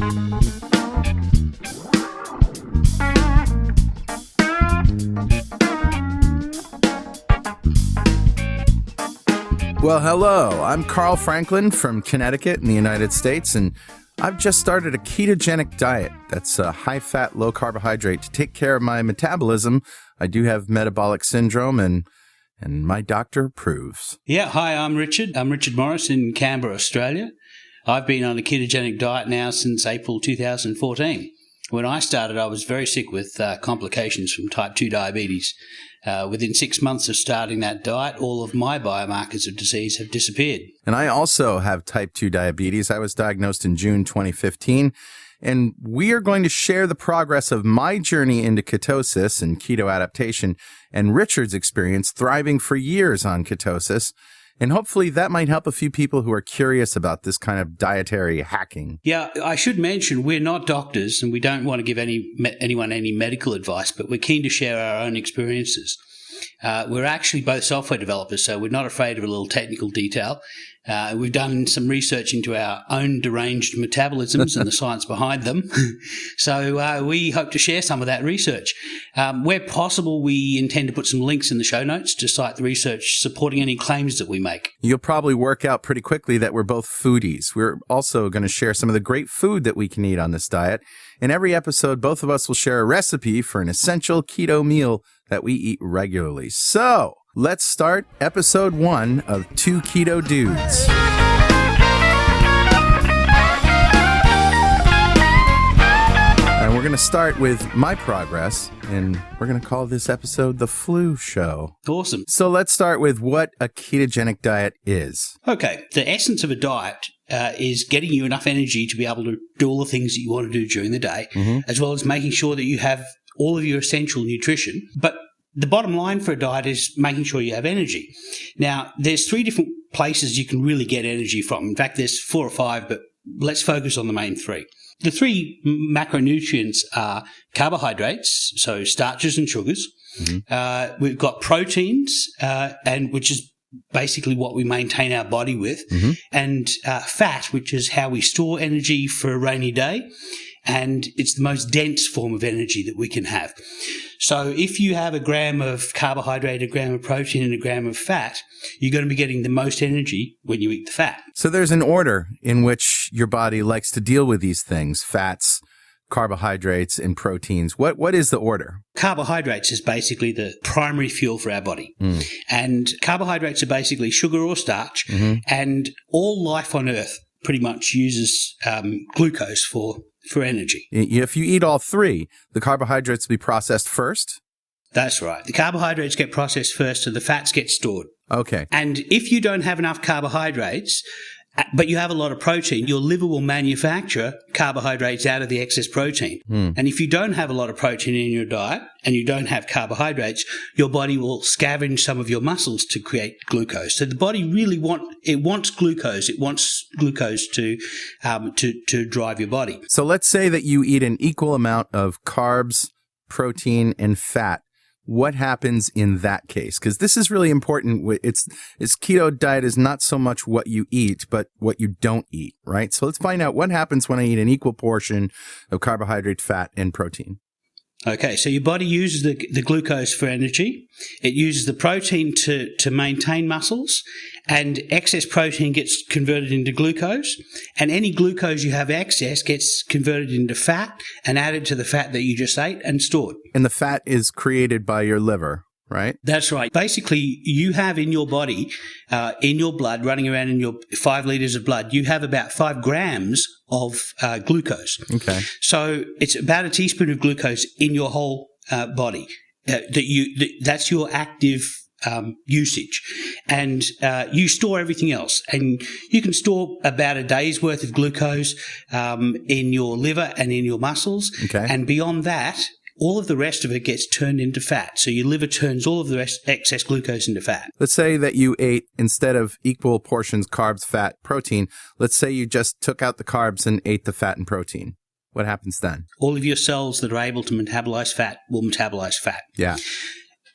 Well, hello. I'm Carl Franklin from Connecticut in the United States, and I've just started a ketogenic diet that's a high-fat, low-carbohydrate to take care of my metabolism. I do have metabolic syndrome, and my doctor approves. Yeah, hi, I'm Richard. I'm Richard Morris in Canberra, Australia. I've been on a ketogenic diet now since April 2014. When I started, I was very sick with complications from type 2 diabetes. Within 6 months of starting that diet, all of my biomarkers of disease have disappeared. And I also have type 2 diabetes. I was diagnosed in June 2015. And we are going to share the progress of my journey into ketosis and keto adaptation and Richard's experience thriving for years on ketosis. And hopefully that might help a few people who are curious about this kind of dietary hacking. Yeah, I should mention we're not doctors and we don't want to give anyone any medical advice, but we're keen to share our own experiences. We're actually both software developers, so we're not afraid of a little technical detail. We've done some research into our own deranged metabolisms and the science behind them. So we hope to share some of that research. Where possible, we intend to put some links in the show notes to cite the research supporting any claims that we make. You'll probably work out pretty quickly that we're both foodies. We're also going to share some of the great food that we can eat on this diet. In every episode, both of us will share a recipe for an essential keto meal that we eat regularly. So let's start episode 1 of Two Keto Dudes. And we're going to start with my progress, and we're going to call this episode The Flu Show. Awesome. So let's start with what a ketogenic diet is. Okay. The essence of a diet is getting you enough energy to be able to do all the things that you want to do during the day, as well as making sure that you have all of your essential nutrition. But the bottom line for a diet is making sure you have energy. Now, there's 3 different places you can really get energy from. In fact, there's 4 or 5, but let's focus on the main 3. The 3 macronutrients are carbohydrates, so starches and sugars. We've got proteins, and which is basically what we maintain our body with, and fat, which is how we store energy for a rainy day. And it's the most dense form of energy that we can have. So if you have a gram of carbohydrate, a gram of protein, and a gram of fat, you're going to be getting the most energy when you eat the fat. So there's an order in which your body likes to deal with these things, fats, carbohydrates, and proteins. What is the order? Carbohydrates is basically the primary fuel for our body. And carbohydrates are basically sugar or starch. And all life on Earth pretty much uses glucose for energy. If you eat all 3, the carbohydrates will be processed first? That's right. The carbohydrates get processed first and the fats get stored. Okay. And if you don't have enough carbohydrates, but you have a lot of protein, your liver will manufacture carbohydrates out of the excess protein. And if you don't have a lot of protein in your diet and you don't have carbohydrates, your body will scavenge some of your muscles to create glucose. So the body really wants glucose. It wants glucose to drive your body. So let's say that you eat an equal amount of carbs, protein, and fat. What happens in that case? Because this is really important. It's keto diet is not so much what you eat, but what you don't eat, right? So let's find out what happens when I eat an equal portion of carbohydrate, fat, and protein. Okay, so your body uses the glucose for energy. It uses the protein to maintain muscles, and excess protein gets converted into glucose, and any glucose you have excess gets converted into fat and added to the fat that you just ate and stored. And the fat is created by your liver, right? That's right. Basically, you have in your body, in your blood, running around in your 5 liters of blood, you have about 5 grams of glucose. Okay. So it's about a teaspoon of glucose in your whole body. That's your active usage. And you store everything else. And you can store about a day's worth of glucose in your liver and in your muscles. Okay. And beyond that, all of the rest of it gets turned into fat. So your liver turns all of the excess glucose into fat. Let's say that you ate, instead of equal portions carbs, fat, protein, let's say you just took out the carbs and ate the fat and protein. What happens then? All of your cells that are able to metabolize fat will metabolize fat. Yeah.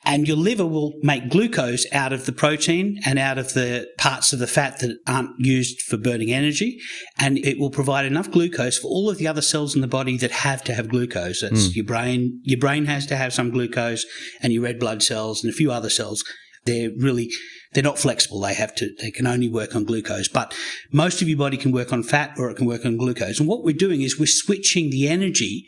And your liver will make glucose out of the protein and out of the parts of the fat that aren't used for burning energy. And it will provide enough glucose for all of the other cells in the body that have to have glucose. That's your brain. Your brain has to have some glucose, and your red blood cells and a few other cells. They're not flexible. They can only work on glucose. But most of your body can work on fat, or it can work on glucose. And what we're doing is we're switching the energy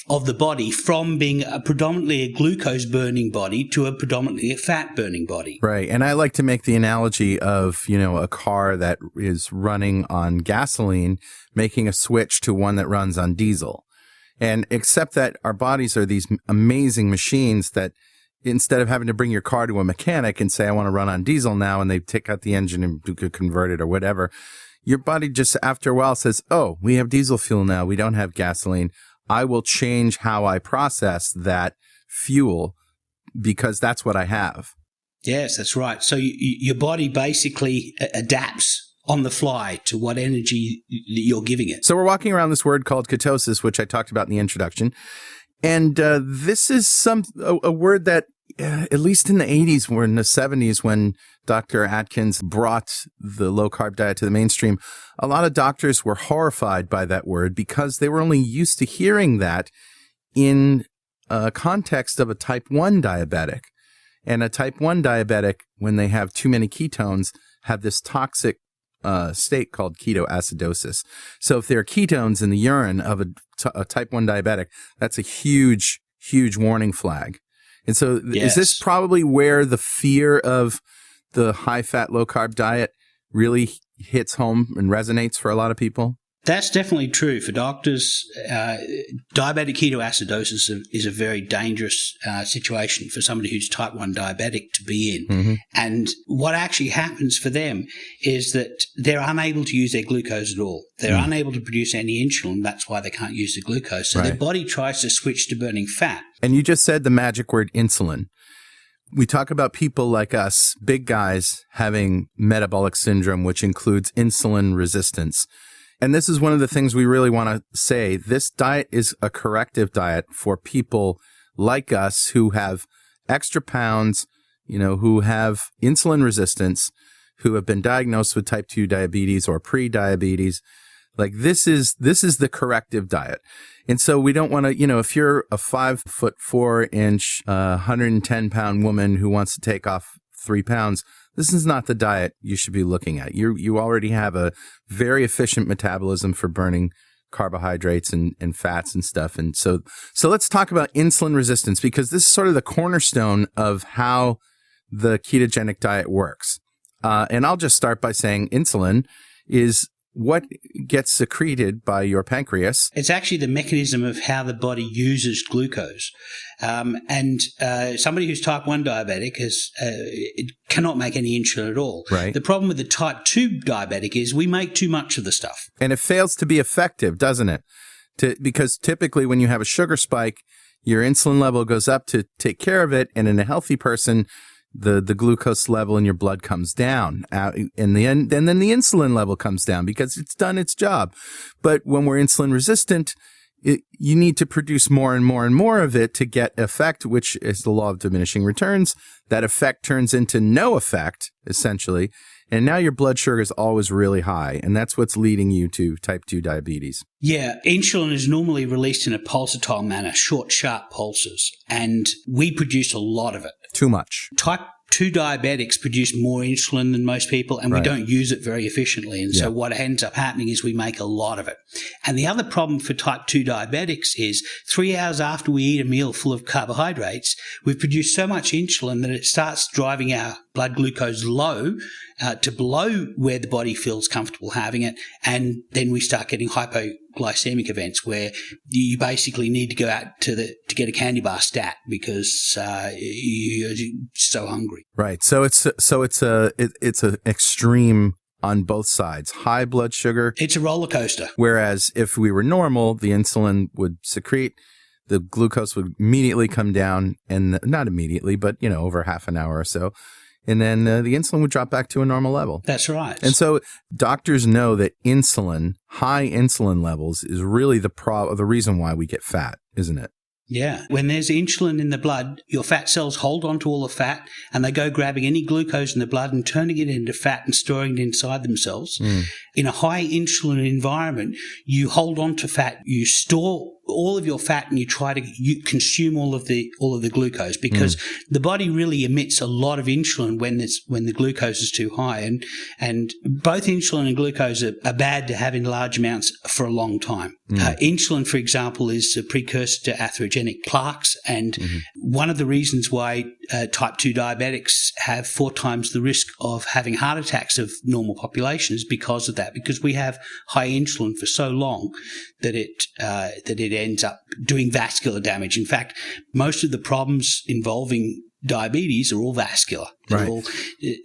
of the body from being predominantly a glucose burning body to a predominantly a fat burning body. Right. And I like to make the analogy of, a car that is running on gasoline, making a switch to one that runs on diesel. And except that our bodies are these amazing machines that instead of having to bring your car to a mechanic and say, I want to run on diesel now, and they take out the engine and convert it or whatever, your body just after a while says, oh, we have diesel fuel now. We don't have gasoline. I will change how I process that fuel because that's what I have. Yes, that's right. So your body basically adapts on the fly to what energy you're giving it. So we're walking around this word called ketosis, which I talked about in the introduction. And this is a word that, at least in the 80s or in the 70s, when Dr. Atkins brought the low-carb diet to the mainstream, a lot of doctors were horrified by that word because they were only used to hearing that in a context of a type 1 diabetic. And a type 1 diabetic, when they have too many ketones, have this toxic state called ketoacidosis. So if there are ketones in the urine of a type 1 diabetic, that's a huge, huge warning flag. And so Is this probably where the fear of the high-fat, low-carb diet really hits home and resonates for a lot of people? That's definitely true. For doctors, diabetic ketoacidosis is a very dangerous situation for somebody who's type 1 diabetic to be in. Mm-hmm. And what actually happens for them is that they're unable to use their glucose at all. They're unable to produce any insulin. That's why they can't use the glucose. So their body tries to switch to burning fat. And you just said the magic word insulin. We talk about people like us, big guys, having metabolic syndrome, which includes insulin resistance. And this is one of the things we really want to say. This diet is a corrective diet for people like us who have extra pounds, who have insulin resistance, who have been diagnosed with type 2 diabetes or pre-diabetes. Like this is the corrective diet. And so we don't want to, if you're a 5'4", 110-pound woman who wants to take off 3 pounds, this is not the diet you should be looking at. You already have a very efficient metabolism for burning carbohydrates and fats and stuff. And so let's talk about insulin resistance, because this is sort of the cornerstone of how the ketogenic diet works. And I'll just start by saying insulin is what gets secreted by your pancreas. It's actually the mechanism of how the body uses glucose. And somebody who's type 1 diabetic cannot make any insulin at all. Right. The problem with the type 2 diabetic is we make too much of the stuff. And it fails to be effective, doesn't it? Because typically when you have a sugar spike, your insulin level goes up to take care of it. And in a healthy person, the glucose level in your blood comes down in the end, and then the insulin level comes down because it's done its job. But when we're insulin resistant, you need to produce more and more and more of it to get effect, which is the law of diminishing returns. That effect turns into no effect, essentially. And now your blood sugar is always really high, and that's what's leading you to type 2 diabetes. Yeah, insulin is normally released in a pulsatile manner, short, sharp pulses, and we produce a lot of it. Too much. Type 2 diabetics produce more insulin than most people, and we don't use it very efficiently. And so what ends up happening is we make a lot of it. And the other problem for type 2 diabetics is 3 hours after we eat a meal full of carbohydrates, we've produced so much insulin that it starts driving our blood glucose low to below where the body feels comfortable having it. And then we start getting hypoglycemic events where you basically need to go out to get a candy bar stat because you're so hungry. Right. So it's an extreme on both sides. High blood sugar. It's a roller coaster. Whereas if we were normal, the insulin would secrete, the glucose would immediately come down, and not immediately, but over half an hour or so. And then the insulin would drop back to a normal level. That's right. And so doctors know that high insulin levels is really the reason why we get fat, isn't it? Yeah. When there's insulin in the blood, your fat cells hold on to all the fat and they go grabbing any glucose in the blood and turning it into fat and storing it inside themselves. In a high insulin environment, you hold on to fat, you store all of your fat and you try to consume all of the glucose because the body really emits a lot of insulin when the glucose is too high. And both insulin and glucose are bad to have in large amounts for a long time. Insulin, for example, is a precursor to atherogenic plaques, and one of the reasons why type 2 diabetics have 4 times the risk of having heart attacks of normal population is because of that, because we have high insulin for so long that it ends up doing vascular damage. In fact, most of the problems involving diabetes are all vascular. They're all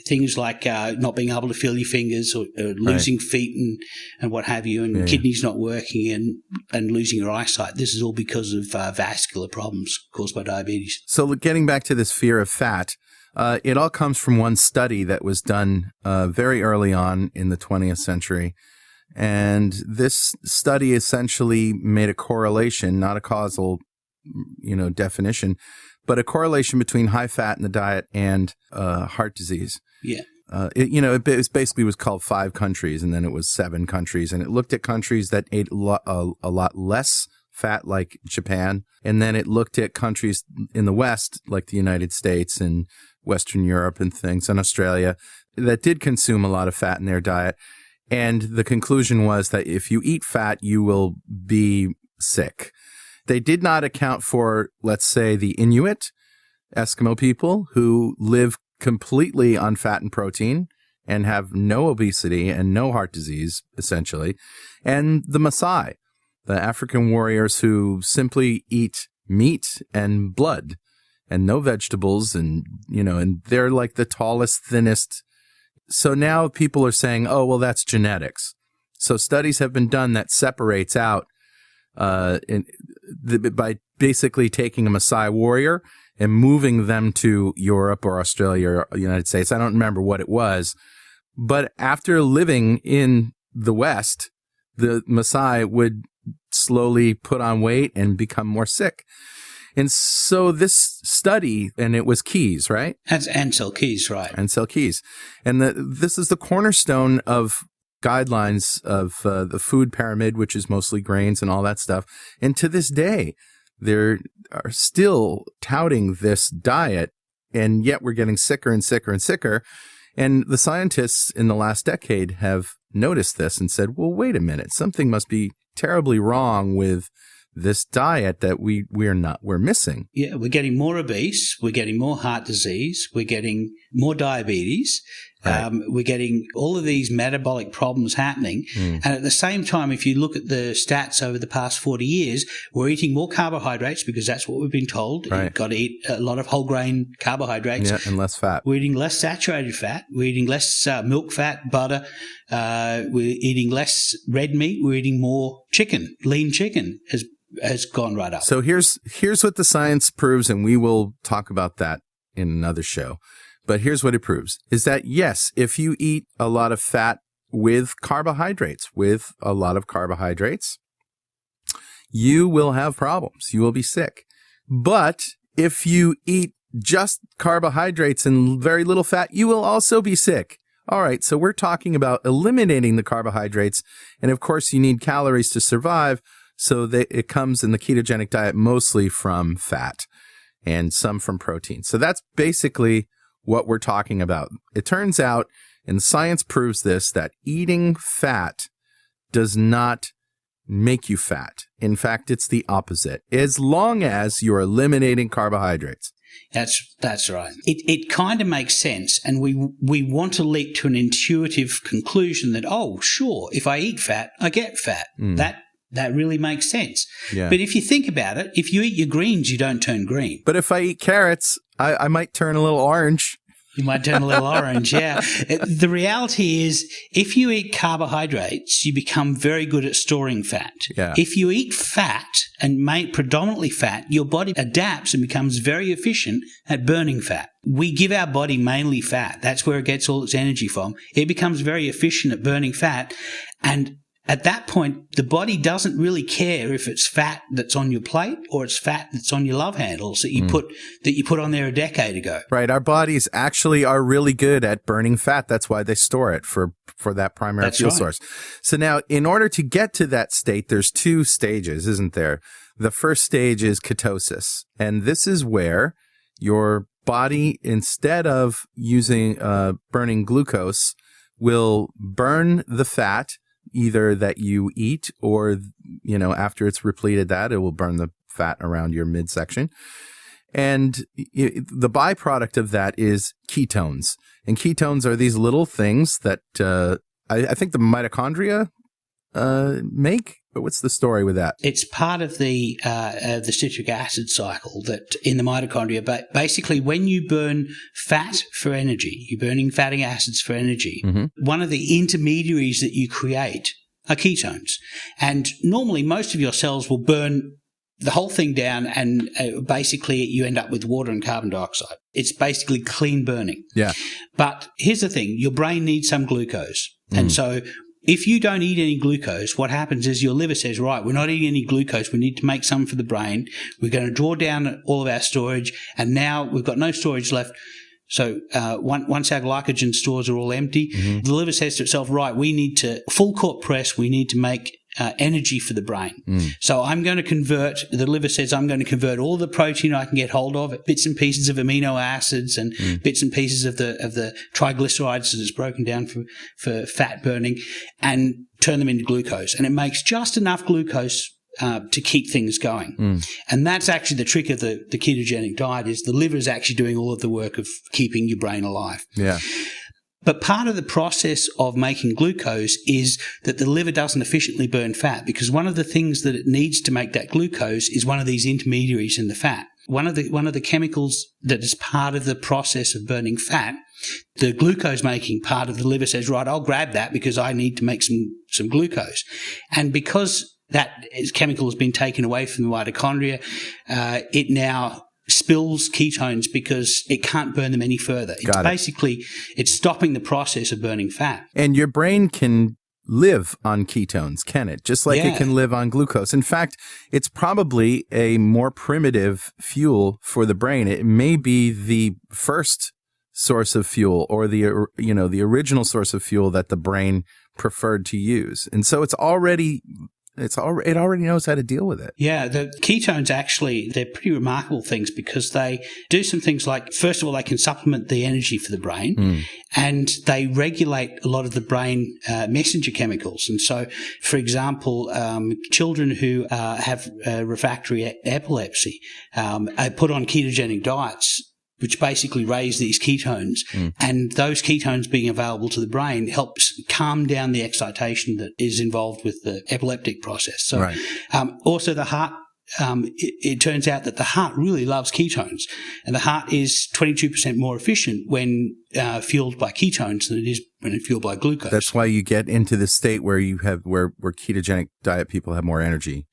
things like not being able to feel your fingers or losing feet and what have you, and kidneys not working and losing your eyesight. This is all because of vascular problems caused by diabetes. So getting back to this fear of fat, it all comes from one study that was done very early on in the 20th century. And this study essentially made a correlation, not a causal, definition, but a correlation between high fat in the diet and heart disease. Yeah. It basically was called 5 countries, and then it was 7 countries, and it looked at countries that ate a lot less fat, like Japan, and then it looked at countries in the West, like the United States and Western Europe and things, and Australia, that did consume a lot of fat in their diet. And the conclusion was that if you eat fat, you will be sick. They did not account for, let's say, the Inuit, Eskimo people, who live completely on fat and protein and have no obesity and no heart disease, essentially, and the Maasai, the African warriors who simply eat meat and blood and no vegetables, and they're like the tallest, thinnest. So now people are saying, oh, well, that's genetics. So studies have been done that separates out by basically taking a Maasai warrior and moving them to Europe or Australia or the United States. I don't remember what it was. But after living in the West, the Maasai would slowly put on weight and become more sick. And so this study, and it was Keys, right? That's Ansel Keys, right? Ansel Keys. And this is the cornerstone of guidelines of the food pyramid, which is mostly grains and all that stuff. And to this day, they are still touting this diet, and yet we're getting sicker and sicker and sicker. And the scientists in the last decade have noticed this and said, well, wait a minute, something must be terribly wrong with this diet that we're missing. Yeah, we're getting more obese, we're getting more heart disease, we're getting more diabetes, we're getting all of these metabolic problems happening. And at the same time, if you look at the stats over the past 40 years, we're eating more carbohydrates because that's what we've been told. Right. You've got to eat a lot of whole grain carbohydrates. Yeah, and less fat. We're eating less saturated fat. We're eating less milk, fat, butter. We're eating less red meat. We're eating more chicken. Lean chicken has gone right up. So here's what the science proves, and we will talk about that in another show. But here's what it proves, is that, yes, if you eat a lot of fat with a lot of carbohydrates, you will have problems. You will be sick. But if you eat just carbohydrates and very little fat, you will also be sick. All right, so we're talking about eliminating the carbohydrates. And of course, you need calories to survive. So it comes in the ketogenic diet mostly from fat and some from protein. So that's basically what we're talking about. It turns out, and science proves this, that eating fat does not make you fat. In fact, it's the opposite, as long as you're eliminating carbohydrates. That's right. It kind of makes sense, and we want to leap to an intuitive conclusion that, oh, sure, if I eat fat, I get fat. That really makes sense. Yeah. But if you think about it, if you eat your greens, you don't turn green. But if I eat carrots, I might turn a little orange. You might turn a little orange, yeah. The reality is, if you eat carbohydrates, you become very good at storing fat. Yeah. If you eat fat, and predominantly fat, your body adapts and becomes very efficient at burning fat. We give our body mainly fat. That's where it gets all its energy from. It becomes very efficient at burning fat, and at that point, the body doesn't really care if it's fat that's on your plate or it's fat that's on your love handles that you put on there a decade ago. Right. Our bodies actually are really good at burning fat. That's why they store it for that primary fuel source. So now, in order to get to that state, there's 2 stages, isn't there? The first stage is ketosis. And this is where your body, instead of using burning glucose, will burn the fat either that you eat or, after it's repleted that, it will burn the fat around your midsection. And the byproduct of that is ketones. And ketones are these little things that I think the mitochondria make. But what's the story with that? It's part of the citric acid cycle that in the mitochondria. But basically, when you burn fat for energy, you're burning fatty acids for energy. Mm-hmm. One of the intermediaries that you create are ketones. And normally, most of your cells will burn the whole thing down, and basically you end up with water and carbon dioxide. It's basically clean burning. Yeah. But here's the thing: your brain needs some glucose, and so if you don't eat any glucose, what happens is your liver says, right, we're not eating any glucose. We need to make some for the brain. We're going to draw down all of our storage, and now we've got no storage left. So once our glycogen stores are all empty, the liver says to itself, right, we need to full court press. We need to make energy for the brain. So the liver says, I'm going to convert all the protein I can get hold of, bits and pieces of amino acids and bits and pieces of the triglycerides that is broken down for fat burning, and turn them into glucose. And it makes just enough glucose to keep things going. And that's actually the trick of the ketogenic diet, is the liver is actually doing all of the work of keeping your brain alive. Yeah. But part of the process of making glucose is that the liver doesn't efficiently burn fat, because one of the things that it needs to make that glucose is one of these intermediaries in the fat. One of the chemicals that is part of the process of burning fat, the glucose making part of the liver says, right, I'll grab that because I need to make some glucose. And because that chemical has been taken away from the mitochondria, it now spills ketones because it can't burn them any further. It's stopping the process of burning fat. And your brain can live on ketones, can it? Just like it can live on glucose. In fact, it's probably a more primitive fuel for the brain. It may be the first source of fuel, or the original source of fuel that the brain preferred to use. And so it already knows how to deal with it. Yeah, the ketones actually, they're pretty remarkable things, because they do some things like, first of all, they can supplement the energy for the brain, and they regulate a lot of the brain messenger chemicals. And so, for example, children who have refractory epilepsy are put on ketogenic diets, which basically raise these ketones. And those ketones being available to the brain helps calm down the excitation that is involved with the epileptic process. So also the heart, it turns out that the heart really loves ketones, and the heart is 22% more efficient when fueled by ketones than it is when it's fueled by glucose. That's why you get into the state where where ketogenic diet people have more energy.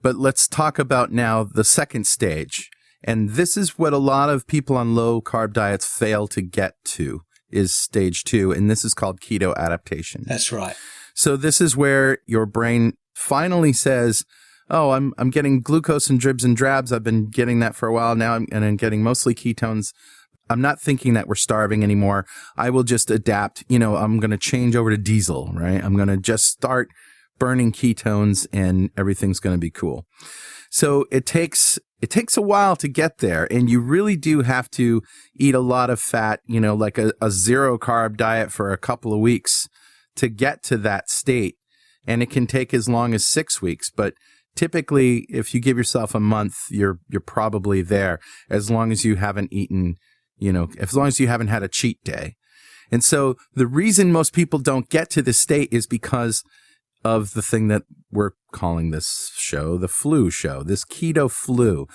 But let's talk about now the second stage. And this is what a lot of people on low-carb diets fail to get to, is stage 2, and this is called keto adaptation. That's right. So this is where your brain finally says, oh, I'm getting glucose and dribs and drabs. I've been getting that for a while now, and I'm getting mostly ketones. I'm not thinking that we're starving anymore. I will just adapt. I'm going to change over to diesel, right? I'm going to just start burning ketones, and everything's going to be cool. So it takes a while to get there, and you really do have to eat a lot of fat, like a zero carb diet for a couple of weeks to get to that state. And it can take as long as 6 weeks, but typically if you give yourself a month, you're probably there, as long as you haven't eaten, as long as you haven't had a cheat day. And so the reason most people don't get to this state is because of the thing that we're calling this show the flu show, this keto flu.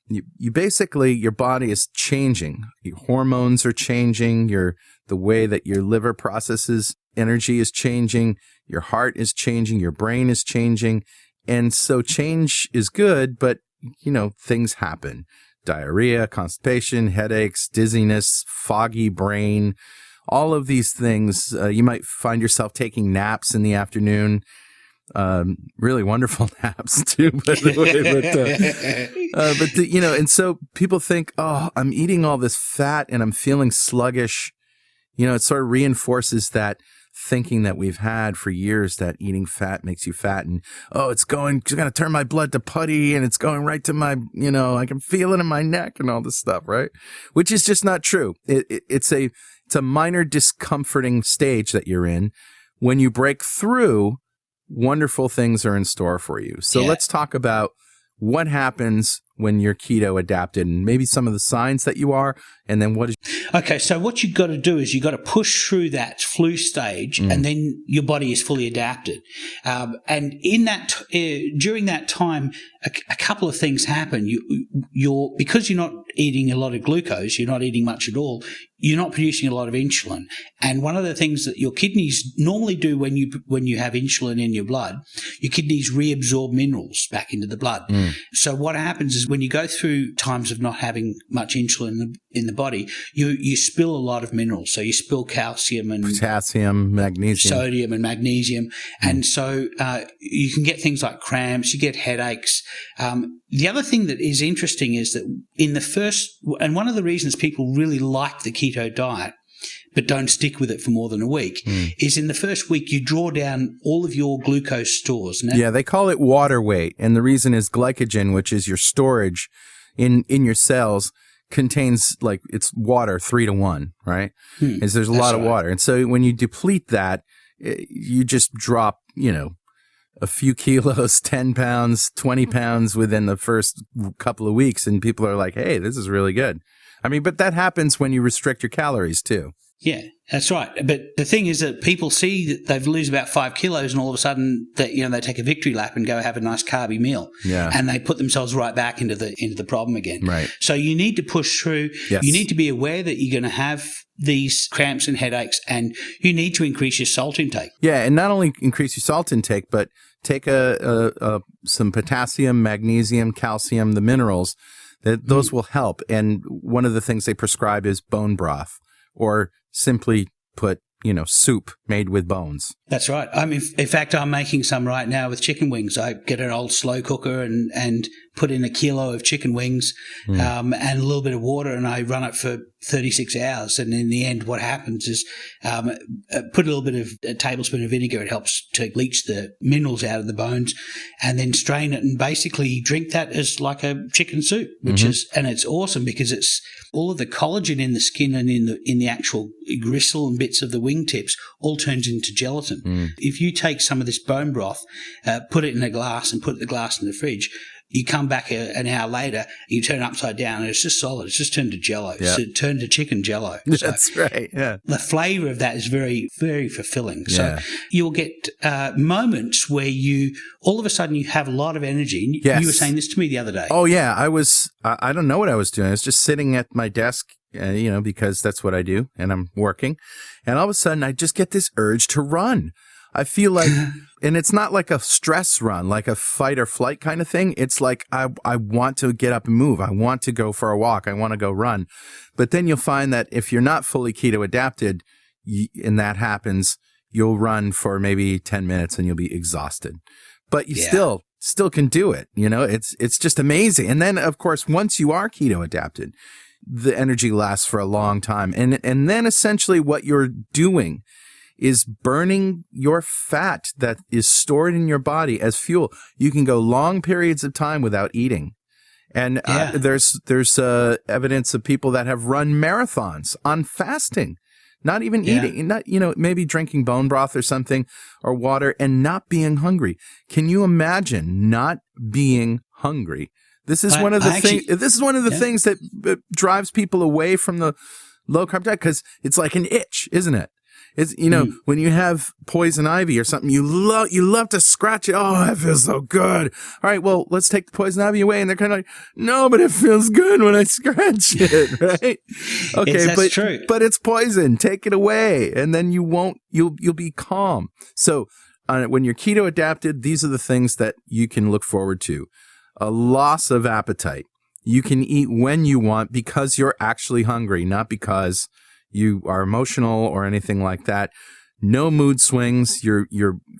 You basically, your body is changing. Your hormones are changing. The way that your liver processes energy is changing. Your heart is changing. Your brain is changing. And so change is good, but, things happen. Diarrhea, constipation, headaches, dizziness, foggy brain. All of these things, you might find yourself taking naps in the afternoon. Really wonderful naps too, by the way. But and so people think, oh, I'm eating all this fat and I'm feeling sluggish. It sort of reinforces that thinking that we've had for years that eating fat makes you fat, and it's going to turn my blood to putty, and it's going right to my, I can feel it in my neck and all this stuff, right? Which is just not true. It's a minor discomforting stage that you're in. When you break through, wonderful things are in store for you. So let's talk about what happens when you're keto adapted, and maybe some of the signs that you are, and then what is... Okay, so what you've got to do is you've got to push through that flu stage, and then your body is fully adapted. And in that, during that time, a couple of things happen. Because you're not eating a lot of glucose, you're not eating much at all, you're not producing a lot of insulin. And one of the things that your kidneys normally do when you have insulin in your blood, your kidneys reabsorb minerals back into the blood. So what happens is when you go through times of not having much insulin in the body, you spill a lot of minerals. So you spill calcium and potassium, magnesium, sodium and magnesium. And so you can get things like cramps, you get headaches. The other thing that is interesting is that in the first, and one of the reasons people really like the keto diet but don't stick with it for more than a week, is in the first week you draw down all of your glucose stores. Now, they call it water weight, and the reason is glycogen, which is your storage in your cells, contains it's water 3-to-1, right? There's a lot of water. And so when you deplete that, you just drop, a few kilos, 10 pounds, 20 pounds within the first couple of weeks. And people are like, hey, this is really good. But that happens when you restrict your calories too. Yeah, that's right. But the thing is that people see that they lose about 5 kilos and all of a sudden that, they take a victory lap and go have a nice carby meal. Yeah. And they put themselves right back into the problem again. Right. So you need to push through. Yes. You need to be aware that you're going to have these cramps and headaches, and you need to increase your salt intake. Yeah, and not only increase your salt intake, but take some potassium, magnesium, calcium, the minerals. Those will help. And one of the things they prescribe is bone broth, or simply put, soup made with bones. That's right. In fact, I'm making some right now with chicken wings. I get an old slow cooker and put in a kilo of chicken wings and a little bit of water, and I run it for 36 hours. And in the end, what happens is put a little bit of a tablespoon of vinegar. It helps to leach the minerals out of the bones, and then strain it and basically drink that as like a chicken soup, and it's awesome because it's all of the collagen in the skin and in the actual gristle and bits of the wingtips all turns into gelatin. If you take some of this bone broth, put it in a glass and put the glass in the fridge, you come back an hour later, you turn it upside down, and it's just solid. It's just turned to jello. Yeah. So it turned to chicken jello. That's right, yeah. The flavour of that is very, very fulfilling. Yeah. So you'll get moments where all of a sudden you have a lot of energy. Yes. You were saying this to me the other day. Oh, yeah. I don't know what I was doing. I was just sitting at my desk, because that's what I do, and I'm working. And all of a sudden, I just get this urge to run. I feel like, and it's not like a stress run, like a fight or flight kind of thing. It's like I want to get up and move. I want to go for a walk. I want to go run. But then you'll find that if you're not fully keto adapted, and that happens, you'll run for maybe 10 minutes and you'll be exhausted. But you still can do it. It's just amazing. And then, of course, once you are keto adapted, the energy lasts for a long time. And then essentially what you're doing is burning your fat that is stored in your body as fuel. You can go long periods of time without eating. And there's evidence of people that have run marathons on fasting, not even eating, not, maybe drinking bone broth or something or water and not being hungry. Can you imagine not being hungry? This is one of the things. This is one of the things that drives people away from the low carb diet, because it's like an itch, isn't it? It's, when you have poison ivy or something, you love to scratch it. Oh, that feels so good. All right, well, let's take the poison ivy away. And they're kind of like, no, but it feels good when I scratch it, right? Okay, that's true. But it's poison. Take it away, and then you'll be calm. So when you're keto adapted, these are the things that you can look forward to. A loss of appetite. You can eat when you want because you're actually hungry, not because you are emotional or anything like that. no mood swings. Your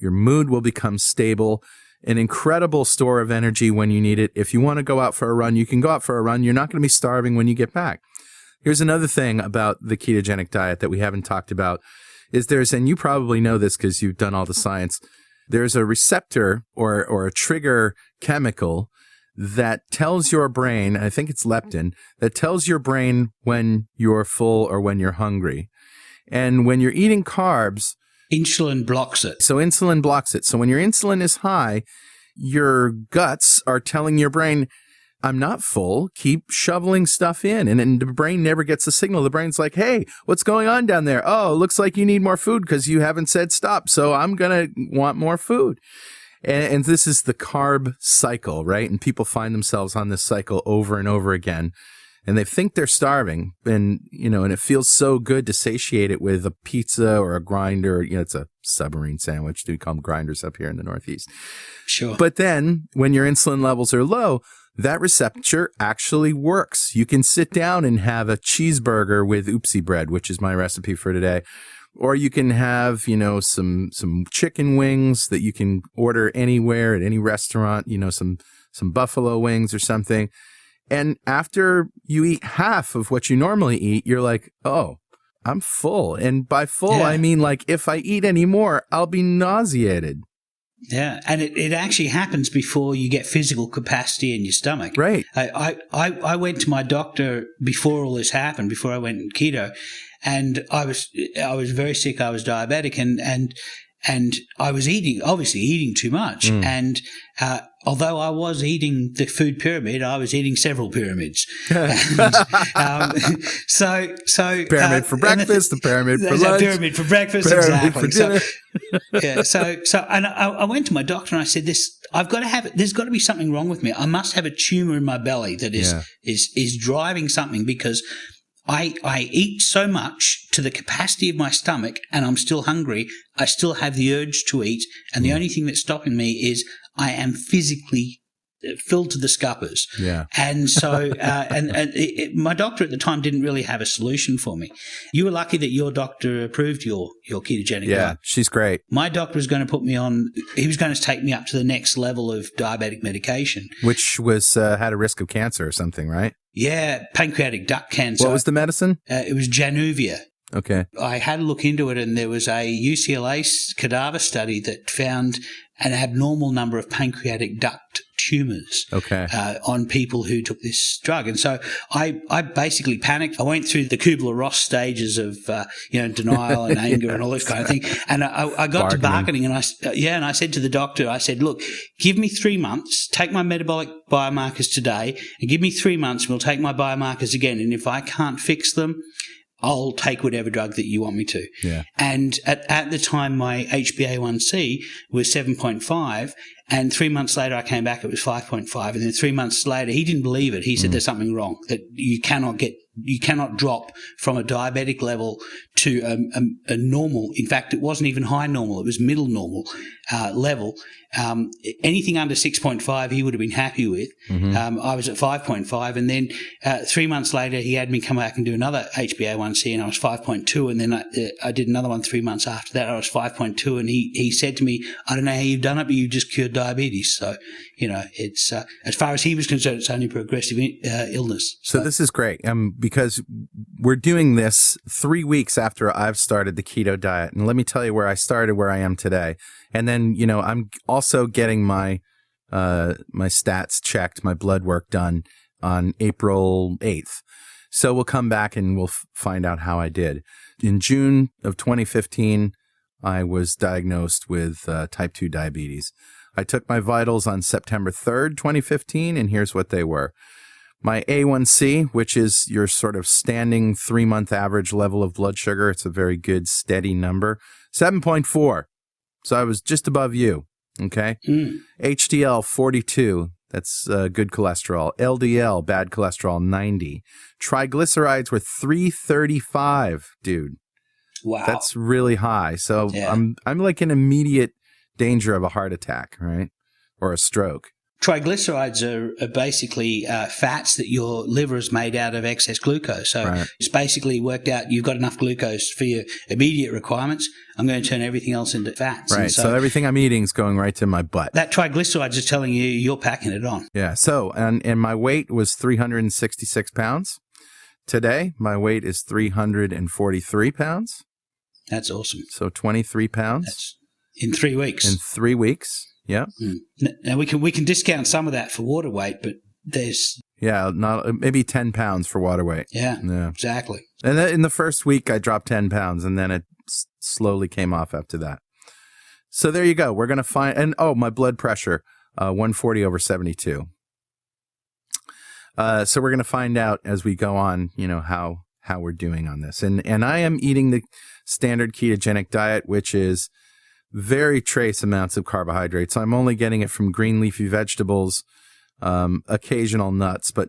mood will become stable. An incredible store of energy when you need it. If you want to go out for a run, you can go out for a run. You're not going to be starving when you get back. Here's another thing about the ketogenic diet that we haven't talked about is and you probably know this because you've done all the science, there's a receptor or a trigger chemical that tells your brain, I think it's leptin, that tells your brain when you're full or when you're hungry. And when you're eating carbs, insulin blocks it. So insulin blocks it. So when your insulin is high, your guts are telling your brain, I'm not full. Keep shoveling stuff in. And the brain never gets the signal. The brain's like, hey, what's going on down there? Oh, looks like you need more food because you haven't said stop. So I'm going to want more food. And this is the carb cycle, right? And people find themselves on this cycle over and over again. And they think they're starving. And, and it feels so good to satiate it with a pizza or a grinder. It's a submarine sandwich. Do we call them grinders up here in the Northeast? Sure. But then when your insulin levels are low, that receptor actually works. You can sit down and have a cheeseburger with oopsie bread, which is my recipe for today. Or you can have, some chicken wings that you can order anywhere at any restaurant, some buffalo wings or something. And after you eat half of what you normally eat, you're like, oh, I'm full. And by full, I mean, like, if I eat any more, I'll be nauseated. Yeah, and it actually happens before you get physical capacity in your stomach. Right. I went to my doctor before all this happened, before I went keto, and I was very sick. I was diabetic, and I was obviously eating too much. And although I was eating the food pyramid, I was eating several pyramids. So pyramid for breakfast, the pyramid for lunch, pyramid for breakfast, pyramid exactly. for dinner. And I went to my doctor and I said, there's got to be something wrong with me. I must have a tumor in my belly that is driving something, because I eat so much to the capacity of my stomach and I'm still hungry. I still have the urge to eat. And the only thing that's stopping me is I am physically filled to the scuppers. Yeah. And so, my doctor at the time didn't really have a solution for me. You were lucky that your doctor approved your ketogenic diet. Yeah, she's great. My doctor was going to put me on, he was going to take me up to the next level of diabetic medication. Which was, had a risk of cancer or something, right? Yeah, pancreatic duct cancer. What was the medicine? It was Januvia. Okay. I had a look into it, and there was a UCLA cadaver study that found an abnormal number of pancreatic duct tumors on people who took this drug. And so I basically panicked. I went through the Kubler-Ross stages of, denial and anger and all this kind of thing. And I got to bargaining, and I said to the doctor, I said, look, give me 3 months, take my metabolic biomarkers today, and give me 3 months, and we'll take my biomarkers again. And if I can't fix them, I'll take whatever drug that you want me to. Yeah. And at the time, my HbA1c was 7.5, and 3 months later I came back, it was 5.5. And then 3 months later, he didn't believe it. He said there's something wrong, that you cannot drop from a diabetic level to a normal. In fact, it wasn't even high normal. It was middle normal level. Anything under 6.5, he would have been happy with. I was at 5.5. And then 3 months later, he had me come back and do another HbA1c, and I was 5.2. And then I did another one 3 months after that. I was 5.2. And he said to me, I don't know how you've done it, but you just cured diabetes. So, it's as far as he was concerned, it's only progressive illness. So this is great. Because we're doing this 3 weeks after I've started the keto diet. And let me tell you where I started, where I am today. And then, I'm also getting my stats checked, my blood work done on April 8th. So we'll come back and we'll find out how I did. In June of 2015, I was diagnosed with type 2 diabetes. I took my vitals on September 3rd, 2015, and here's what they were. My A1C, which is your sort of standing 3-month average level of blood sugar. It's a very good, steady number. 7.4. So I was just above you. Okay. HDL, 42. That's good cholesterol. LDL, bad cholesterol, 90. Triglycerides were 335, dude. Wow. That's really high. So I'm like in immediate danger of a heart attack, right? Or a stroke. triglycerides are basically fats that your liver has made out of excess glucose. So It's basically worked out you've got enough glucose for your immediate requirements. I'm going to turn everything else into fats. Right. So everything I'm eating is going right to my butt. That triglycerides is telling you you're packing it on. Yeah. So, and my weight was 366 pounds. Today, my weight is 343 pounds. That's awesome. So 23 pounds. That's in 3 weeks. In 3 weeks. Yeah. Now we can discount some of that for water weight, but there's maybe 10 pounds for water weight. Yeah. Exactly. And then in the first week, I dropped 10 pounds, and then it slowly came off after that. So there you go. We're going to find, and my blood pressure, 140/72. So we're going to find out as we go on, how we're doing on this. And I am eating the standard ketogenic diet, which is very trace amounts of carbohydrates. I'm only getting it from green leafy vegetables, occasional nuts, but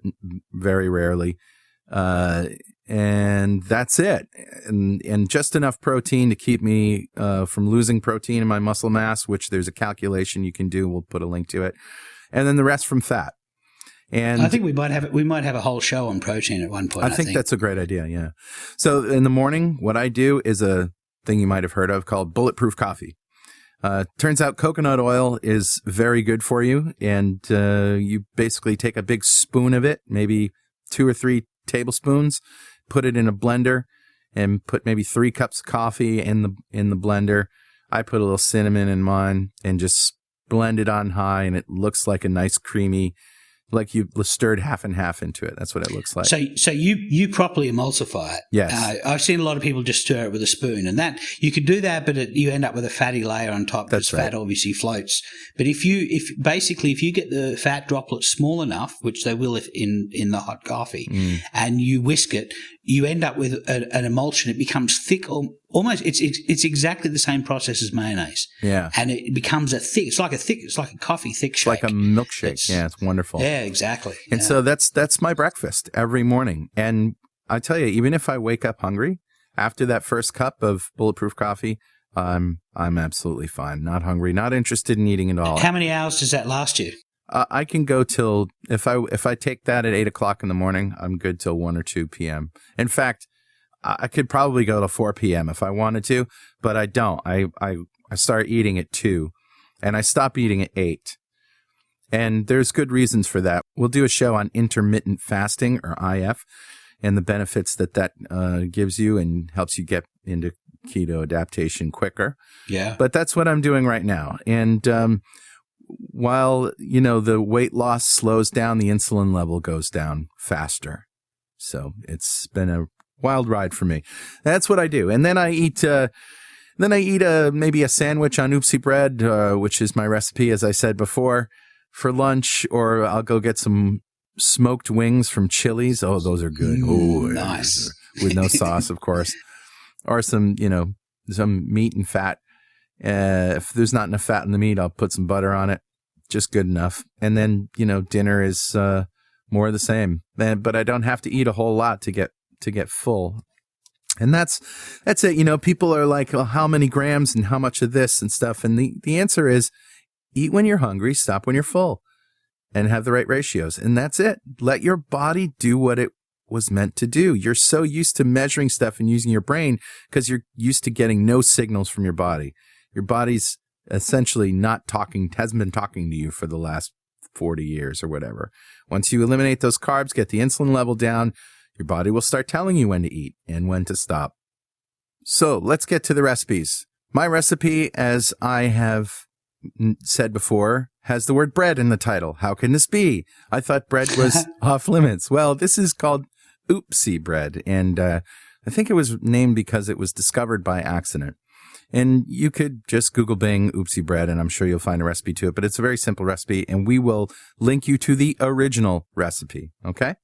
very rarely. And that's it. And just enough protein to keep me from losing protein in my muscle mass, which there's a calculation you can do. We'll put a link to it. And then the rest from fat. And I think we might have a whole show on protein at one point. I think that's a great idea. Yeah. So in the morning, what I do is a thing you might have heard of called Bulletproof Coffee. Turns out coconut oil is very good for you. And you basically take a big spoon of it, maybe 2 or 3 tablespoons, put it in a blender and put maybe 3 cups of coffee in the blender. I put a little cinnamon in mine and just blend it on high, and it looks like a nice creamy, like you stirred half and half into it. That's what it looks like. So you properly emulsify it. Yes. I've seen a lot of people just stir it with a spoon, and that you could do that, but you end up with a fatty layer on top. That's right. Fat obviously floats. But if you get the fat droplets small enough, which they will if in the hot coffee, and you whisk it, you end up with an emulsion. It becomes thick, almost. It's exactly the same process as mayonnaise. Yeah. And it becomes it's like a coffee thick shake. Like a milkshake. Yeah, it's wonderful. Yeah, exactly. And so that's my breakfast every morning. And I tell you, even if I wake up hungry after that first cup of Bulletproof Coffee, I'm absolutely fine. Not hungry, not interested in eating at all. How many hours does that last you? I can go till, if I take that at 8 o'clock in the morning, I'm good till 1 or 2 p.m. In fact, I could probably go to 4 p.m. if I wanted to, but I don't. I start eating at 2, and I stop eating at 8. And there's good reasons for that. We'll do a show on intermittent fasting, or IF, and the benefits that gives you and helps you get into keto adaptation quicker. Yeah. But that's what I'm doing right now. And while, the weight loss slows down, the insulin level goes down faster. So it's been a wild ride for me. That's what I do. And then I eat maybe a sandwich on Oopsie bread, which is my recipe, as I said before, for lunch, or I'll go get some smoked wings from Chili's. Oh, those are good. Oh, nice. With no sauce, of course. Or some meat and fat. If there's not enough fat in the meat, I'll put some butter on it. Just good enough. And then, dinner is more of the same. But I don't have to eat a whole lot to get full. And that's it. People are like, well, how many grams and how much of this and stuff? And the answer is eat when you're hungry, stop when you're full, and have the right ratios. And that's it. Let your body do what it was meant to do. You're so used to measuring stuff and using your brain because you're used to getting no signals from your body. Your body's essentially hasn't been talking to you for the last 40 years or whatever. Once you eliminate those carbs, get the insulin level down, your body will start telling you when to eat and when to stop. So let's get to the recipes. My recipe, as I have said before, has the word bread in the title. How can this be? I thought bread was off limits. Well, this is called Oopsie bread. And I think it was named because it was discovered by accident. And you could just Google Bing Oopsie bread, and I'm sure you'll find a recipe to it. But it's a very simple recipe, and we will link you to the original recipe. Okay?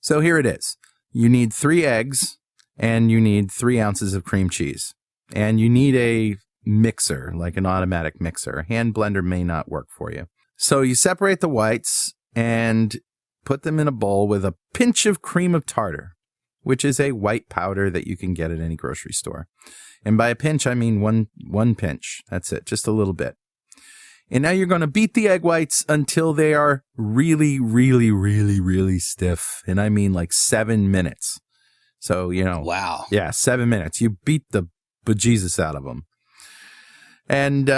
So here it is. You need 3 eggs, and you need 3 ounces of cream cheese. And you need a mixer, like an automatic mixer. A hand blender may not work for you. So you separate the whites and put them in a bowl with a pinch of cream of tartar, which is a white powder that you can get at any grocery store. And by a pinch, I mean one pinch. That's it, just a little bit. And now you're going to beat the egg whites until they are really, really, really, really stiff. And I mean like 7 minutes. So, Wow. Yeah, 7 minutes. You beat the bejesus out of them. And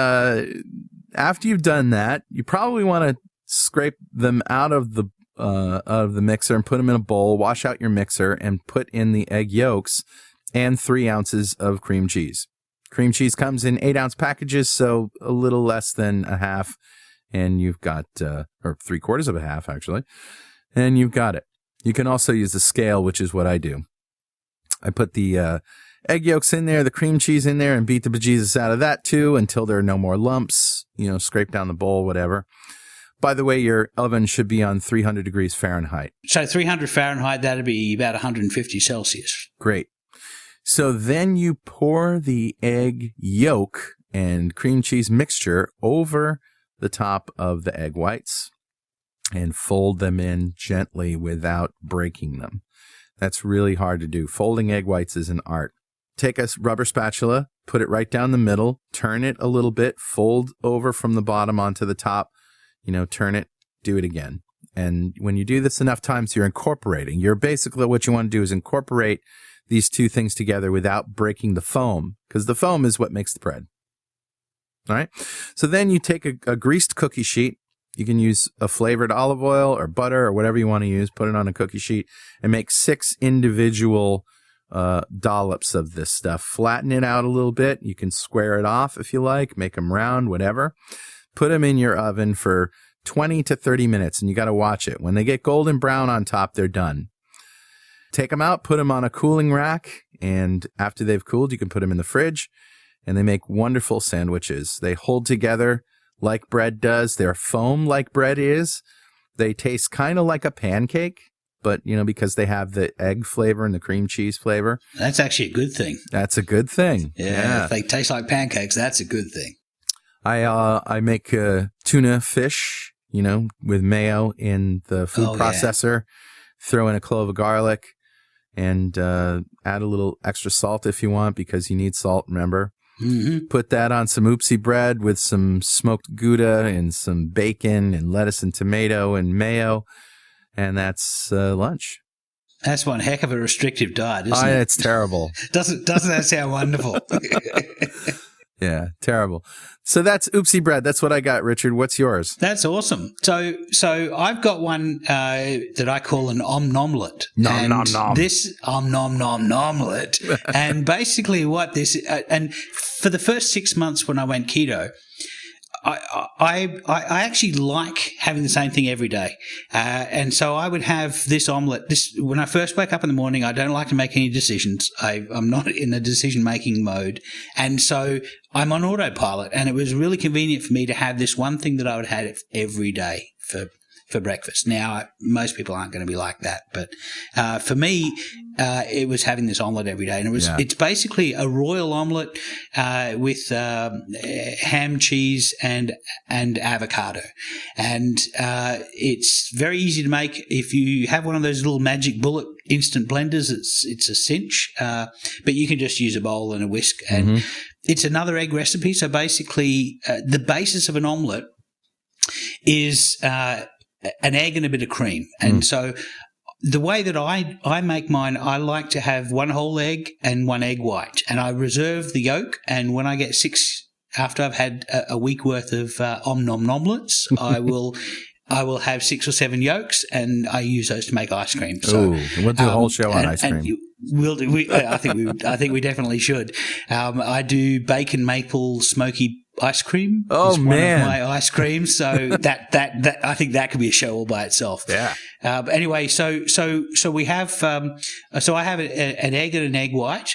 after you've done that, you probably want to scrape them out of the mixer and put them in a bowl, wash out your mixer, and put in the egg yolks and 3 ounces of cream cheese. Cream cheese comes in 8-ounce packages, so a little less than a half, and you've got, or 3/4 of a half, actually, and you've got it. You can also use a scale, which is what I do. I put the egg yolks in there, the cream cheese in there, and beat the bejesus out of that, too, until there are no more lumps, scrape down the bowl, whatever. By the way, your oven should be on 300 degrees Fahrenheit. So 300 Fahrenheit, that'd be about 150 Celsius. Great. So then you pour the egg yolk and cream cheese mixture over the top of the egg whites and fold them in gently without breaking them. That's really hard to do. Folding egg whites is an art. Take a rubber spatula, put it right down the middle, turn it a little bit, fold over from the bottom onto the top, turn it, do it again. And when you do this enough times, you're incorporating. Basically what you want to do is incorporate these two things together without breaking the foam, because the foam is what makes the bread. All right. So then you take a greased cookie sheet. You can use a flavored olive oil or butter or whatever you want to use. Put it on a cookie sheet and make 6 individual dollops of this stuff. Flatten it out a little bit. You can square it off if you like. Make them round, whatever. Put them in your oven for 20 to 30 minutes, and you got to watch it. When they get golden brown on top, they're done. Take them out, put them on a cooling rack, and after they've cooled, you can put them in the fridge, and they make wonderful sandwiches. They hold together like bread does. They're foam like bread is. They taste kind of like a pancake, but, because they have the egg flavor and the cream cheese flavor. That's actually a good thing. That's a good thing. Yeah. If they taste like pancakes, that's a good thing. I make tuna fish, with mayo in the food processor. Throw in a clove of garlic. And add a little extra salt if you want, because you need salt, remember. Mm-hmm. Put that on some oopsie bread with some smoked Gouda and some bacon and lettuce and tomato and mayo, and that's lunch. That's one heck of a restrictive diet, isn't it? It's terrible. Doesn't that sound wonderful? Yeah, terrible. So that's oopsie bread. That's what I got, Richard. What's yours? That's awesome. So I've got one that I call an omelette. Nom, nom, nom. This omelette. And basically what this and for the first 6 months when I went keto, I actually like having the same thing every day. And so I would have this omelette. When I first wake up in the morning, I don't like to make any decisions. I'm not in a decision-making mode. And so I'm on autopilot. And it was really convenient for me to have this one thing that I would have every day for breakfast. Now, most people aren't going to be like that. But for me, it was having this omelette every day. And it's basically a royal omelette with ham, cheese, and avocado. And it's very easy to make. If you have one of those little magic bullet instant blenders, it's a cinch. But you can just use a bowl and a whisk. And it's another egg recipe. So basically, the basis of an omelette is an egg and a bit of cream. And so the way that I make mine, I like to have 1 whole egg and 1 egg white. And I reserve the yolk. And when I get 6, after I've had a week worth of omelettes, I will have 6 or 7 yolks, and I use those to make ice cream. So we'll do a whole show on ice cream. We'll do. I think we definitely should. I do bacon maple smoky ice cream. Oh, it's man. one of my ice creams. So that I think that could be a show all by itself. Yeah. But anyway, so we have so I have an egg and an egg white,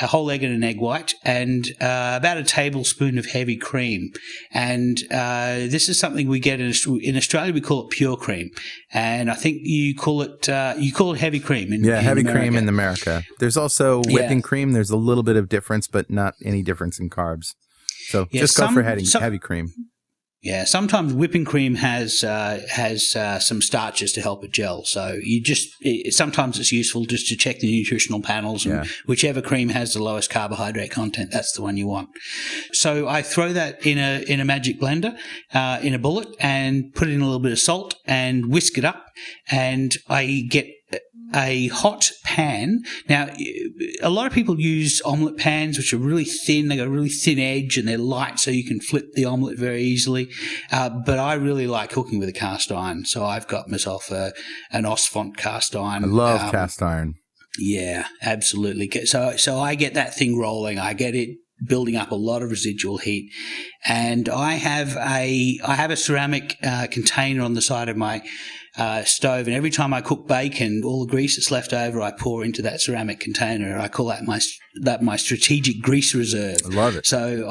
a whole egg and an egg white, and about a tablespoon of heavy cream. And this is something we get in Australia. We call it pure cream, and I think you call it heavy cream. Heavy cream in America. There's also whipping cream. There's a little bit of difference, but not any difference in carbs. So just go for heavy cream. Yeah, sometimes whipping cream has some starches to help it gel. So sometimes it's useful just to check the nutritional panels, and whichever cream has the lowest carbohydrate content, that's the one you want. So I throw that in a magic blender, in a bullet, and put in a little bit of salt and whisk it up, and I get a hot pan. Now, a lot of people use omelette pans, which are really thin. They got a really thin edge and they're light, so you can flip the omelette very easily. But I really like cooking with a cast iron, so I've got myself an Osfont cast iron. I love cast iron. Yeah, absolutely. So I get that thing rolling. I get it building up a lot of residual heat, and I have a ceramic container on the side of my stove, and every time I cook bacon, all the grease that's left over I pour into that ceramic container. I call that my strategic grease reserve. I love it. So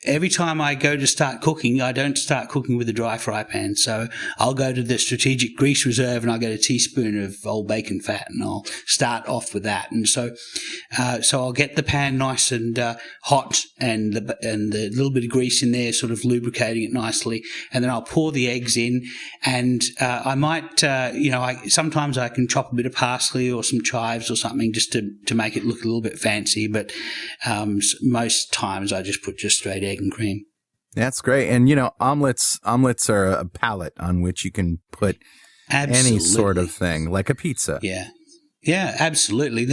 every time I go to start cooking, I don't start cooking with a dry fry pan. So I'll go to the strategic grease reserve and I'll get a teaspoon of old bacon fat and I'll start off with that. And so I'll get the pan nice and hot and the little bit of grease in there, sort of lubricating it nicely. And then I'll pour the eggs in, and I might, sometimes I can chop a bit of parsley or some chives or something just to make it look a little bit fancy. But most times I just put just straight egg and cream. That's great. And, omelets are a palette on which you can put any sort of thing, like a pizza. Yeah. Yeah, absolutely.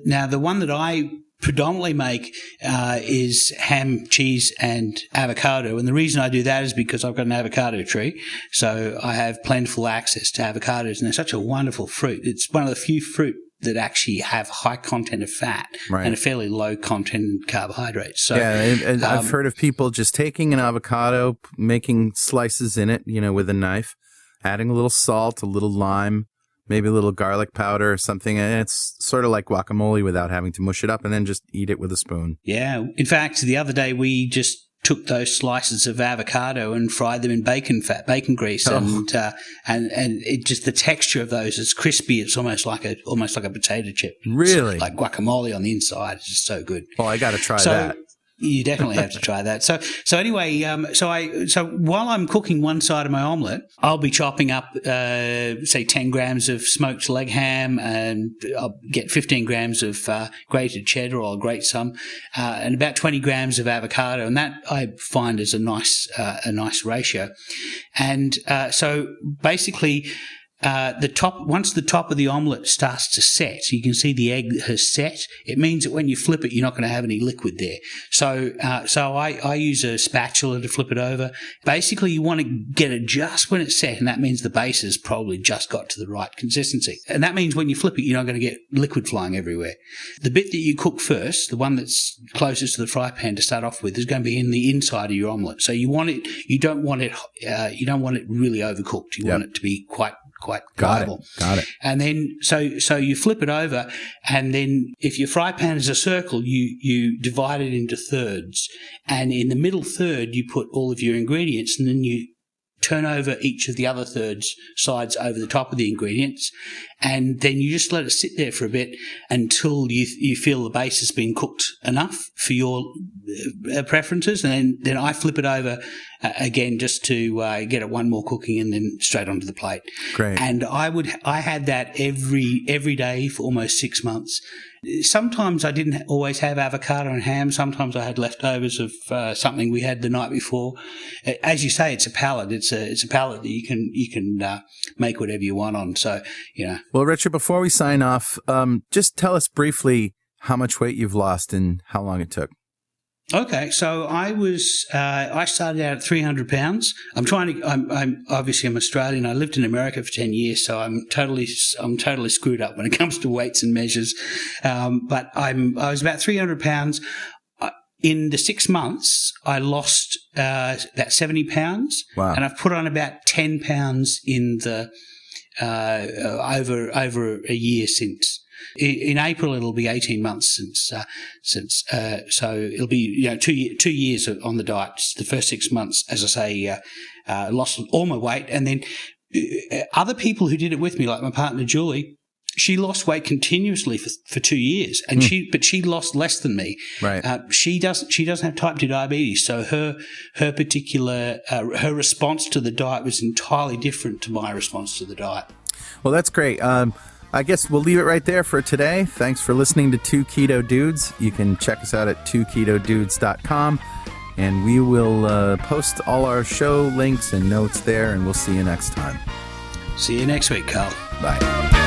Now, the one that I predominantly make is ham, cheese, and avocado. And the reason I do that is because I've got an avocado tree. So I have plentiful access to avocados, and they're such a wonderful fruit. It's one of the few fruit that actually have high content of fat and a fairly low content of carbohydrates. So, and I've heard of people just taking an avocado, making slices in it, with a knife, adding a little salt, a little lime, maybe a little garlic powder or something. And it's sort of like guacamole without having to mush it up, and then just eat it with a spoon. Yeah. In fact, the other day we just took those slices of avocado and fried them in bacon grease, and it just, the texture of those is crispy. It's almost like a potato chip. Really? It's like guacamole on the inside. It's just so good. Well, I got to try that. You definitely have to try that. So anyway, so while I'm cooking one side of my omelette, I'll be chopping up, say 10 grams of smoked leg ham, and I'll get 15 grams of grated cheddar, or I'll grate some, and about 20 grams of avocado, and that I find is a nice ratio. And so basically, once the top of the omelette starts to set, so you can see the egg has set, it means that when you flip it, you're not going to have any liquid there. So I use a spatula to flip it over. Basically, you want to get it just when it's set, and that means the base has probably just got to the right consistency. And that means when you flip it, you're not going to get liquid flying everywhere. The bit that you cook first, the one that's closest to the fry pan to start off with, is going to be in the inside of your omelette. So you don't want it really overcooked. You want it to be quite pliable. Got it. And then so you flip it over, and then if your fry pan is a circle, you divide it into thirds, and in the middle third you put all of your ingredients, and then you turn over each of the other sides over the top of the ingredients, and then you just let it sit there for a bit until you feel the base has been cooked enough for your preferences, and then I flip it over again just to get it one more cooking, and then straight onto the plate. Great. And I had that every day for almost 6 months. Sometimes I didn't always have avocado and ham. Sometimes I had leftovers of something we had the night before. As you say, it's a palette. It's a palette that you can make whatever you want on. So, Well, Richard, before we sign off, just tell us briefly how much weight you've lost and how long it took. Okay, so I started out at 300 pounds. I'm obviously I'm Australian. I lived in America for 10 years, so I'm totally screwed up when it comes to weights and measures. But I was about 300 pounds. In the 6 months, I lost about 70 pounds. Wow. And I've put on about 10 pounds in the over a year since. In April, it'll be 18 months since. So it'll be 2 years on the diet. The first 6 months, as I say, lost all my weight, and then other people who did it with me, like my partner Julie, she lost weight continuously for 2 years, and she lost less than me. Right. She doesn't have type 2 diabetes, so her particular her response to the diet was entirely different to my response to the diet. Well, that's great. I guess we'll leave it right there for today. Thanks for listening to Two Keto Dudes. You can check us out at twoketodudes.com, and we will post all our show links and notes there, and we'll see you next time. See you next week, Carl. Bye.